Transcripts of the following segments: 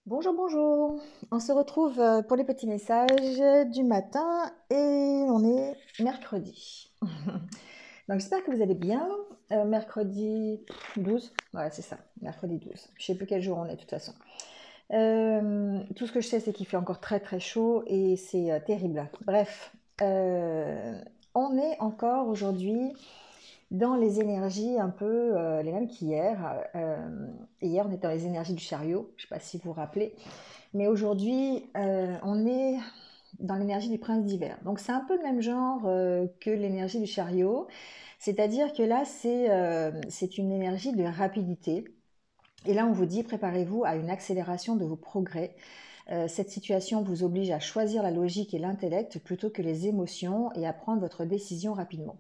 Bonjour, bonjour. On se retrouve pour les petits messages du matin et on est mercredi. Donc j'espère que vous allez bien. Mercredi 12, ouais c'est ça, mercredi 12. Je sais plus quel jour on est de toute façon. Tout ce que je sais c'est qu'il fait encore très très chaud et c'est terrible. Bref, on est encore aujourd'hui dans les énergies un peu les mêmes qu'hier. Hier on était dans les énergies du chariot, je ne sais pas si vous vous rappelez. Mais aujourd'hui, on est dans l'énergie du prince d'hiver. Donc c'est un peu le même genre que l'énergie du chariot. C'est-à-dire que là, c'est une énergie de rapidité. Et là, on vous dit, préparez-vous à une accélération de vos progrès. Cette situation vous oblige à choisir la logique et l'intellect plutôt que les émotions et à prendre votre décision rapidement.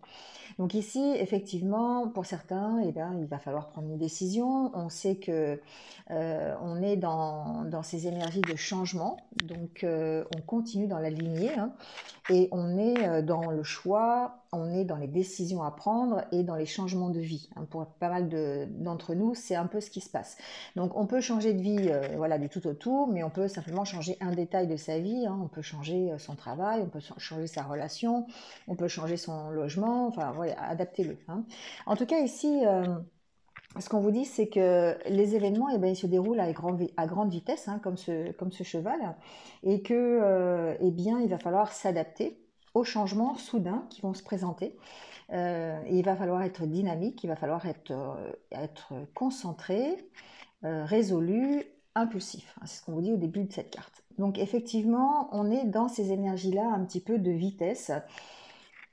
Donc ici, effectivement, pour certains, eh bien, il va falloir prendre une décision. On sait que on est dans ces énergies de changement, donc on continue dans la lignée, hein, et on est dans le choix, on est dans les décisions à prendre et dans les changements de vie. Hein. Pour pas mal d'entre nous, c'est un peu ce qui se passe. Donc on peut changer de vie, voilà, du tout au tout, mais on peut simplement changer un détail de sa vie. Hein. On peut changer son travail, on peut changer sa relation, on peut changer son logement, enfin voilà, adaptez-le. Hein. En tout cas ici, ce qu'on vous dit, c'est que les événements, eh ben, ils se déroulent à grande vitesse, hein, comme ce cheval, et que, eh bien, il va falloir s'adapter aux changements soudains qui vont se présenter. Et il va falloir être dynamique, il va falloir être concentré, résolu, impulsif. C'est ce qu'on vous dit au début de cette carte. Donc effectivement, on est dans ces énergies-là un petit peu de vitesse.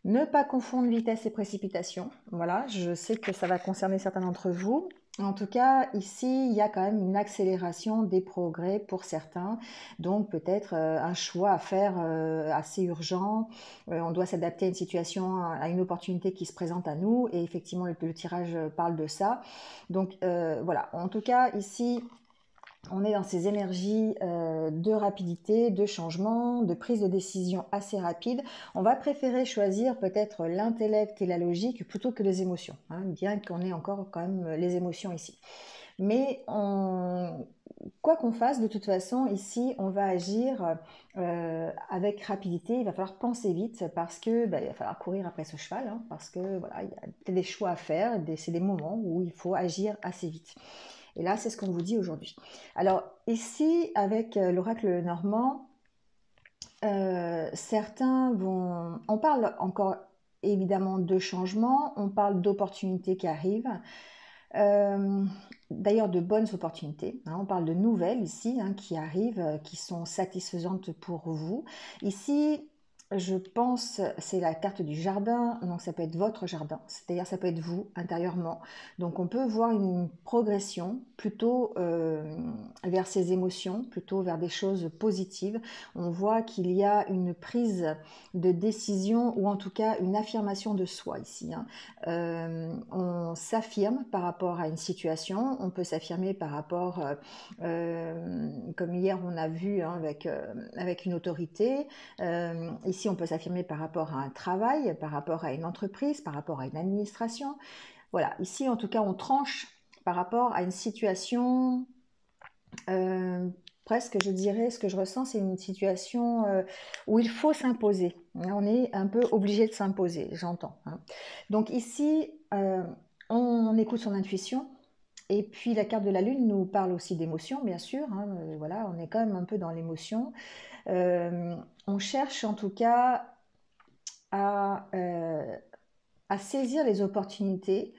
Ne pas confondre vitesse et précipitation. Voilà, je sais que ça va concerner certains d'entre vous. En tout cas, ici, il y a quand même une accélération des progrès pour certains. Donc peut-être un choix à faire assez urgent. On doit s'adapter à une situation, à une opportunité qui se présente à nous. Et effectivement, le tirage parle de ça. Donc voilà, en tout cas, ici, on est dans ces énergies de rapidité, de changement, de prise de décision assez rapide. On va préférer choisir peut-être l'intellect et la logique plutôt que les émotions, hein, bien qu'on ait encore quand même les émotions ici. Mais quoi qu'on fasse, de toute façon, ici, on va agir avec rapidité. Il va falloir penser vite parce que il va falloir courir après ce cheval, hein, parce que voilà, il y a des choix à faire. C'est des moments où il faut agir assez vite. Et là, c'est ce qu'on vous dit aujourd'hui. Alors ici, avec l'oracle normand, certains vont... On parle encore évidemment de changements, on parle d'opportunités qui arrivent, euh, d'ailleurs de bonnes opportunités. Hein, on parle de nouvelles ici hein, qui arrivent, qui sont satisfaisantes pour vous. Ici, je pense, c'est la carte du jardin, donc ça peut être votre jardin, c'est-à-dire ça peut être vous intérieurement. Donc on peut voir une progression plutôt vers ses émotions, plutôt vers des choses positives. On voit qu'il y a une prise de décision ou en tout cas une affirmation de soi ici. Hein. On s'affirme par rapport à une situation, on peut s'affirmer par rapport, comme hier on a vu hein, avec une autorité, ici on peut s'affirmer par rapport à un travail, par rapport à une entreprise, par rapport à une administration. Voilà, ici en tout cas on tranche par rapport à une situation euh, presque, je dirais, ce que je ressens, c'est une situation où il faut s'imposer. On est un peu obligé de s'imposer, j'entends. Hein. Donc ici, on écoute son intuition. Et puis la carte de la lune nous parle aussi d'émotion, bien sûr. Hein, voilà, on est quand même un peu dans l'émotion. On cherche en tout cas à, euh, à saisir les opportunités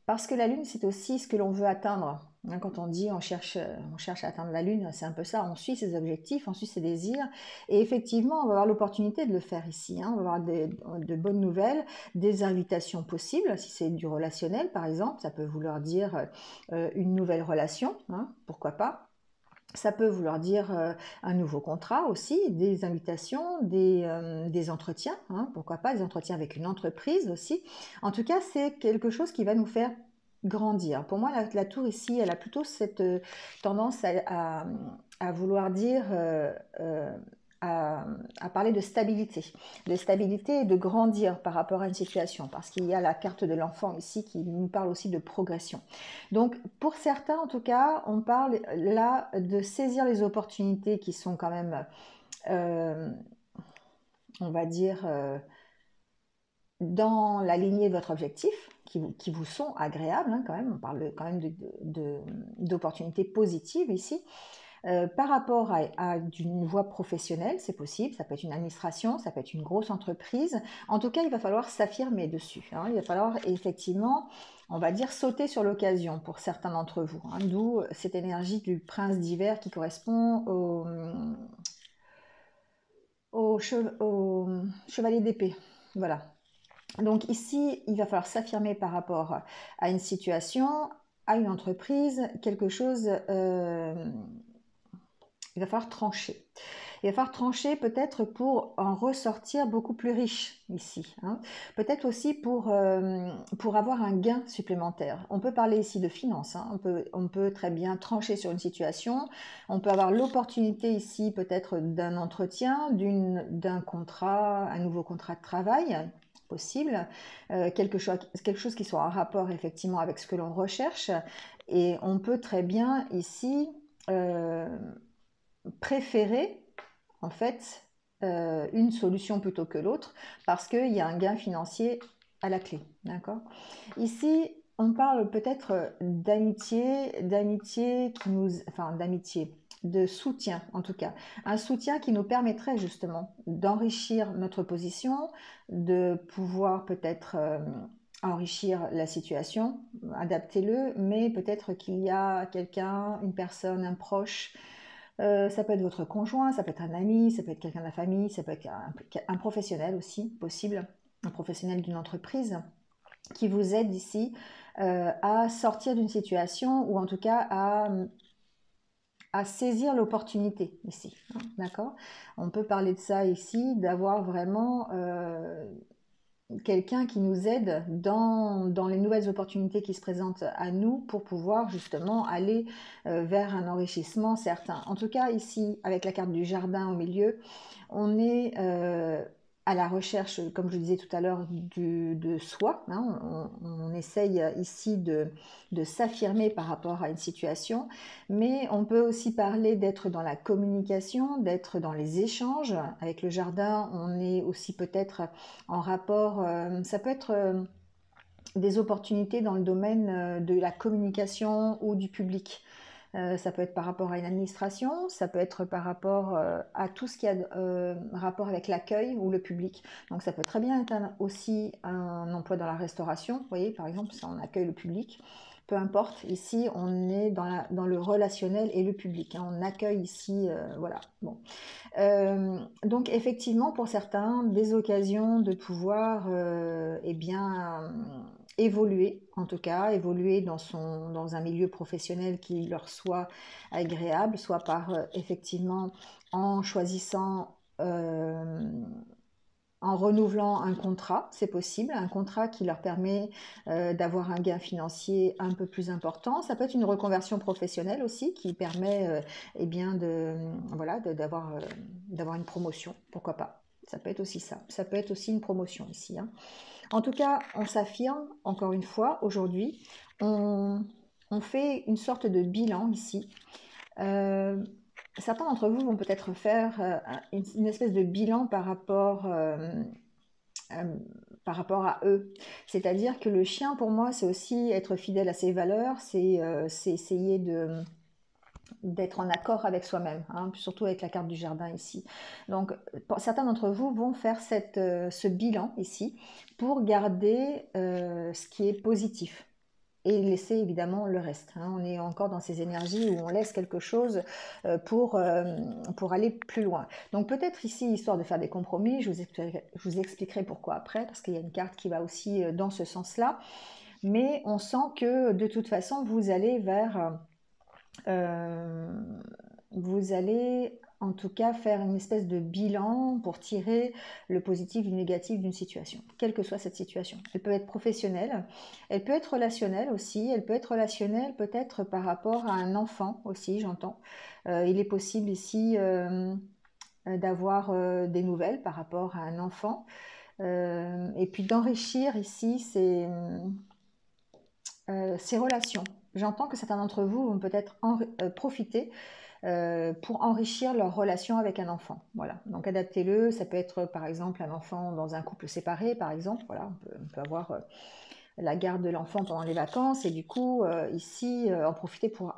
parce que la Lune, c'est aussi ce que l'on veut atteindre. Hein, quand on dit on cherche à atteindre la Lune, c'est un peu ça. On suit ses objectifs, on suit ses désirs. Et effectivement, on va avoir l'opportunité de le faire ici. Hein. On va avoir de bonnes nouvelles, des invitations possibles. Si c'est du relationnel, par exemple, ça peut vouloir dire une nouvelle relation. Hein, pourquoi pas. Ça peut vouloir dire un nouveau contrat aussi, des invitations, des entretiens, hein, pourquoi pas, des entretiens avec une entreprise aussi. En tout cas, c'est quelque chose qui va nous faire grandir. Pour moi, la tour ici, elle a plutôt cette tendance à vouloir dire à parler de stabilité et de grandir par rapport à une situation, parce qu'il y a la carte de l'enfant ici qui nous parle aussi de progression. Donc pour certains en tout cas, on parle là de saisir les opportunités qui sont quand même, on va dire, dans la lignée de votre objectif, qui vous sont agréables, hein, quand même, on parle quand même d'opportunités positives ici. Par rapport à d'une voie professionnelle, c'est possible, ça peut être une administration, ça peut être une grosse entreprise. En tout cas, il va falloir s'affirmer dessus, hein. Il va falloir effectivement, on va dire, sauter sur l'occasion pour certains d'entre vous, hein, d'où cette énergie du prince d'hiver qui correspond au chevalier d'épée. Voilà. Donc ici, il va falloir s'affirmer par rapport à une situation, à une entreprise, quelque chose... il va falloir trancher. Il va falloir trancher peut-être pour en ressortir beaucoup plus riche ici, hein. Peut-être aussi pour avoir un gain supplémentaire. On peut parler ici de finances, hein. On peut très bien trancher sur une situation. On peut avoir l'opportunité ici peut-être d'un entretien, d'un contrat, un nouveau contrat de travail possible, quelque chose qui soit en rapport effectivement avec ce que l'on recherche. Et on peut très bien ici... préférer en fait une solution plutôt que l'autre parce qu'il y a un gain financier à la clé, d'accord. Ici on parle peut-être d'amitié qui nous, enfin d'amitié, de soutien en tout cas, un soutien qui nous permettrait justement d'enrichir notre position, de pouvoir peut-être enrichir la situation, adapter-le, mais peut-être qu'il y a quelqu'un, une personne, un proche, ça peut être votre conjoint, ça peut être un ami, ça peut être quelqu'un de la famille, ça peut être un professionnel aussi, possible, un professionnel d'une entreprise qui vous aide ici à sortir d'une situation ou en tout cas à saisir l'opportunité ici, hein, d'accord. On peut parler de ça ici, d'avoir vraiment quelqu'un qui nous aide dans les nouvelles opportunités qui se présentent à nous pour pouvoir justement aller vers un enrichissement certain. En tout cas, ici, avec la carte du jardin au milieu, on est à la recherche, comme je disais tout à l'heure, de soi, hein. On essaye ici de s'affirmer par rapport à une situation, mais on peut aussi parler d'être dans la communication, d'être dans les échanges. Avec le jardin, on est aussi peut-être en rapport, ça peut être des opportunités dans le domaine de la communication ou du public. Ça peut être par rapport à une administration, ça peut être par rapport à tout ce qui a rapport avec l'accueil ou le public. Donc ça peut très bien être aussi un emploi dans la restauration, vous voyez, par exemple, si on accueille le public. Peu importe, ici on est dans le relationnel et le public, hein. On accueille ici, voilà. Bon. Donc effectivement, pour certains, des occasions de pouvoir eh bien, évoluer, en tout cas, évoluer dans un milieu professionnel qui leur soit agréable, soit par effectivement en choisissant, en renouvelant un contrat, c'est possible, un contrat qui leur permet d'avoir un gain financier un peu plus important. Ça peut être une reconversion professionnelle aussi qui permet eh bien voilà, d'avoir une promotion, pourquoi pas. Ça peut être aussi ça. Ça peut être aussi une promotion ici, hein. En tout cas, on s'affirme, encore une fois, aujourd'hui. On fait une sorte de bilan ici. Certains d'entre vous vont peut-être faire une espèce de bilan par rapport à eux. C'est-à-dire que le chien, pour moi, c'est aussi être fidèle à ses valeurs, c'est essayer d'être en accord avec soi-même, hein, surtout avec la carte du jardin ici. Donc, certains d'entre vous vont faire ce bilan ici pour garder ce qui est positif et laisser évidemment le reste, hein. On est encore dans ces énergies où on laisse quelque chose pour aller plus loin. Donc peut-être ici, histoire de faire des compromis, je vous expliquerai pourquoi après, parce qu'il y a une carte qui va aussi dans ce sens-là. Mais on sent que de toute façon, vous allez vous allez en tout cas faire une espèce de bilan pour tirer le positif du négatif d'une situation, quelle que soit cette situation. Elle peut être professionnelle, elle peut être relationnelle aussi, elle peut être relationnelle peut-être par rapport à un enfant aussi, j'entends. Il est possible ici d'avoir des nouvelles par rapport à un enfant. Et puis d'enrichir ici ces relations. J'entends que certains d'entre vous vont peut-être profiter pour enrichir leur relation avec un enfant. Voilà, donc adaptez-le. Ça peut être par exemple un enfant dans un couple séparé, par exemple. Voilà, on peut avoir la garde de l'enfant pendant les vacances et du coup ici en profiter pour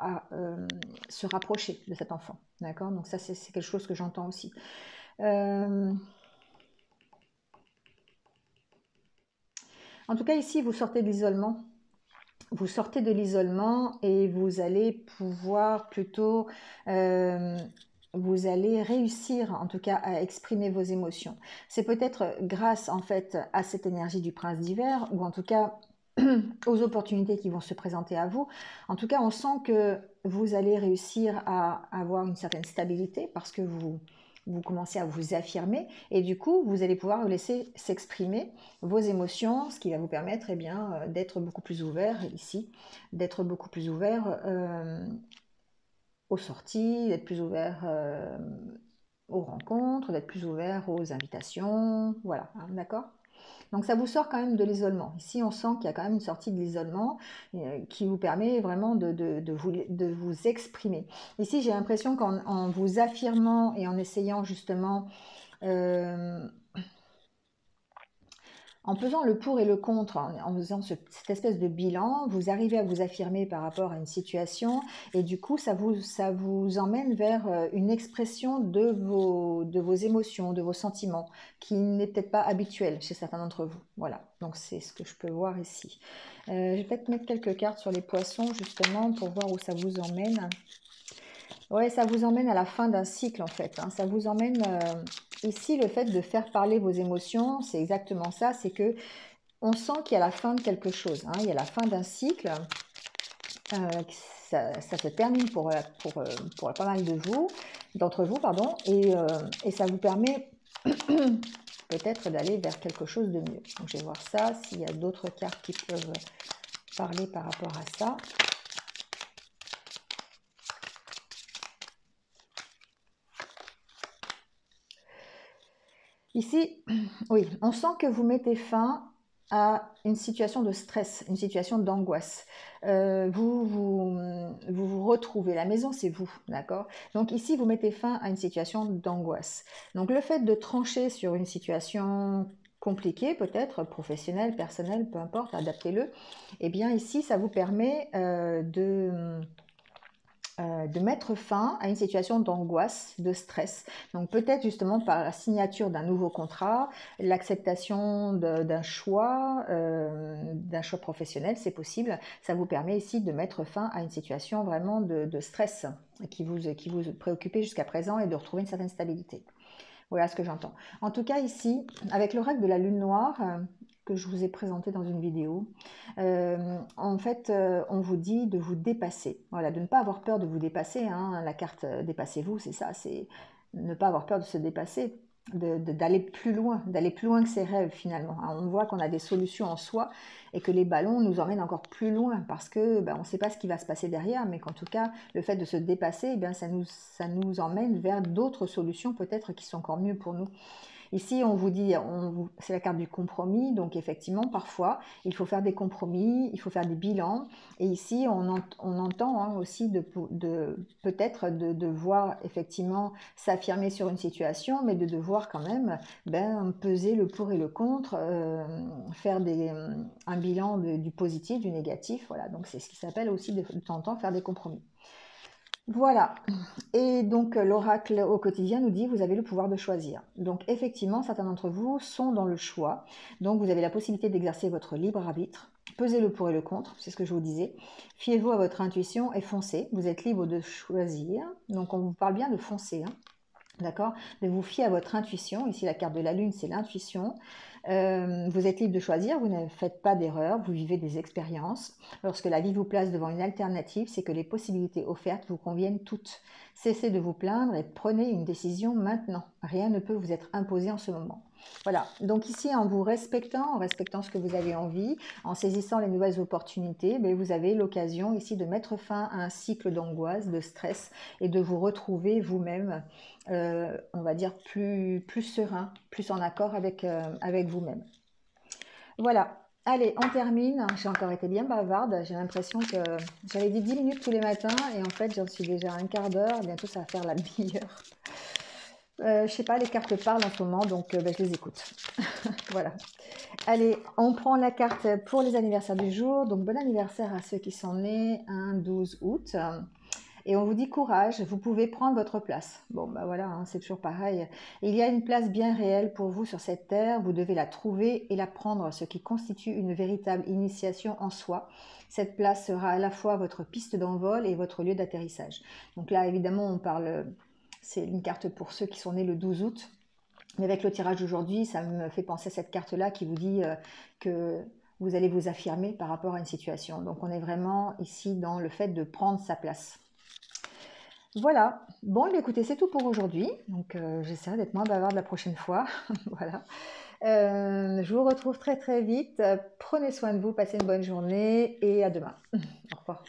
se rapprocher de cet enfant. D'accord, donc ça c'est quelque chose que j'entends aussi. En tout cas ici vous sortez de l'isolement. Vous sortez de l'isolement et vous allez pouvoir plutôt, vous allez réussir en tout cas à exprimer vos émotions. C'est peut-être grâce en fait à cette énergie du prince d'hiver ou en tout cas aux opportunités qui vont se présenter à vous. En tout cas, on sent que vous allez réussir à avoir une certaine stabilité parce que vous commencez à vous affirmer et du coup, vous allez pouvoir laisser s'exprimer vos émotions, ce qui va vous permettre eh bien, d'être beaucoup plus ouvert ici, d'être beaucoup plus ouvert aux sorties, d'être plus ouvert aux rencontres, d'être plus ouvert aux invitations, voilà, hein, d'accord? Donc ça vous sort quand même de l'isolement. Ici, on sent qu'il y a quand même une sortie de l'isolement qui vous permet vraiment de vous exprimer. Ici, j'ai l'impression qu'en vous affirmant et en essayant justement euh, en pesant le pour et le contre, en faisant cette espèce de bilan, vous arrivez à vous affirmer par rapport à une situation et du coup, ça vous emmène vers une expression de vos émotions, de vos sentiments, qui n'est peut-être pas habituel chez certains d'entre vous. Voilà, donc c'est ce que je peux voir ici. Je vais peut-être mettre quelques cartes sur les poissons justement pour voir où ça vous emmène. Ouais, ça vous emmène à la fin d'un cycle en fait, hein. Ça vous emmène ici le fait de faire parler vos émotions, c'est exactement ça. C'est que on sent qu'il y a la fin de quelque chose, hein. Il y a la fin d'un cycle. Ça se termine pour pas mal d'entre vous, pardon, et ça vous permet peut-être d'aller vers quelque chose de mieux. Donc je vais voir ça, s'il y a d'autres cartes qui peuvent parler par rapport à ça. Ici, oui, on sent que vous mettez fin à une situation de stress, une situation d'angoisse. Vous retrouvez, la maison c'est vous, d'accord? Donc ici, vous mettez fin à une situation d'angoisse. Donc le fait de trancher sur une situation compliquée, peut-être professionnelle, personnelle, peu importe, adaptez-le, eh bien ici, ça vous permet de mettre fin à une situation d'angoisse, de stress. Donc peut-être justement par la signature d'un nouveau contrat, l'acceptation d'un choix professionnel, c'est possible. Ça vous permet ici de mettre fin à une situation vraiment de stress qui vous préoccupait jusqu'à présent et de retrouver une certaine stabilité. Voilà ce que j'entends. En tout cas ici, avec le règle de la lune noire, que je vous ai présenté dans une vidéo, en fait, on vous dit de vous dépasser. Voilà, de ne pas avoir peur de vous dépasser, hein. La carte dépassez-vous, c'est ça, c'est ne pas avoir peur de se dépasser, d'aller plus loin que ses rêves finalement, hein. On voit qu'on a des solutions en soi et que les ballons nous emmènent encore plus loin parce que on ne sait pas ce qui va se passer derrière, mais qu'en tout cas, le fait de se dépasser, eh bien, ça nous emmène vers d'autres solutions peut-être qui sont encore mieux pour nous. Ici, on vous dit, c'est la carte du compromis, donc effectivement, parfois, il faut faire des compromis, il faut faire des bilans. Et ici, on entend hein, aussi peut-être de devoir effectivement s'affirmer sur une situation, mais de devoir quand même peser le pour et le contre, faire un bilan du positif, du négatif. Voilà, donc c'est ce qui s'appelle aussi de temps en temps faire des compromis. Voilà. Et donc l'oracle au quotidien nous dit vous avez le pouvoir de choisir. Donc effectivement, certains d'entre vous sont dans le choix. Donc vous avez la possibilité d'exercer votre libre arbitre. Pesez le pour et le contre, c'est ce que je vous disais. Fiez-vous à votre intuition et foncez. Vous êtes libre de choisir. Donc on vous parle bien de foncer, hein. D'accord? De vous fier à votre intuition. Ici, la carte de la lune, c'est l'intuition. Vous êtes libre de choisir, vous ne faites pas d'erreur, vous vivez des expériences. Lorsque la vie vous place devant une alternative, c'est que les possibilités offertes vous conviennent toutes. Cessez de vous plaindre et prenez une décision maintenant. Rien ne peut vous être imposé en ce moment. Voilà, donc ici, en vous respectant, en respectant ce que vous avez envie, en saisissant les nouvelles opportunités, ben, vous avez l'occasion ici de mettre fin à un cycle d'angoisse, de stress et de vous retrouver vous-même, on va dire, plus serein, plus en accord avec vous-même. Voilà, allez, on termine. J'ai encore été bien bavarde. J'ai l'impression que j'avais dit 10 minutes tous les matins et en fait, j'en suis déjà à un quart d'heure. Bientôt, ça va faire la demi-heure. Je sais pas, les cartes parlent en ce moment, donc ben, je les écoute. Voilà. Allez, on prend la carte pour les anniversaires du jour. Donc, bon anniversaire à ceux qui sont nés un 12 août. Et on vous dit courage, vous pouvez prendre votre place. Bon, bah voilà, hein, c'est toujours pareil. Il y a une place bien réelle pour vous sur cette terre. Vous devez la trouver et la prendre, ce qui constitue une véritable initiation en soi. Cette place sera à la fois votre piste d'envol et votre lieu d'atterrissage. Donc là, évidemment, on parle, c'est une carte pour ceux qui sont nés le 12 août. Mais avec le tirage d'aujourd'hui, ça me fait penser à cette carte-là qui vous dit que vous allez vous affirmer par rapport à une situation. Donc on est vraiment ici dans le fait de prendre sa place. Voilà. Bon, écoutez, c'est tout pour aujourd'hui. Donc j'essaierai d'être moins bavarde la prochaine fois. Voilà. Je vous retrouve très très vite. Prenez soin de vous, passez une bonne journée et à demain. Au revoir.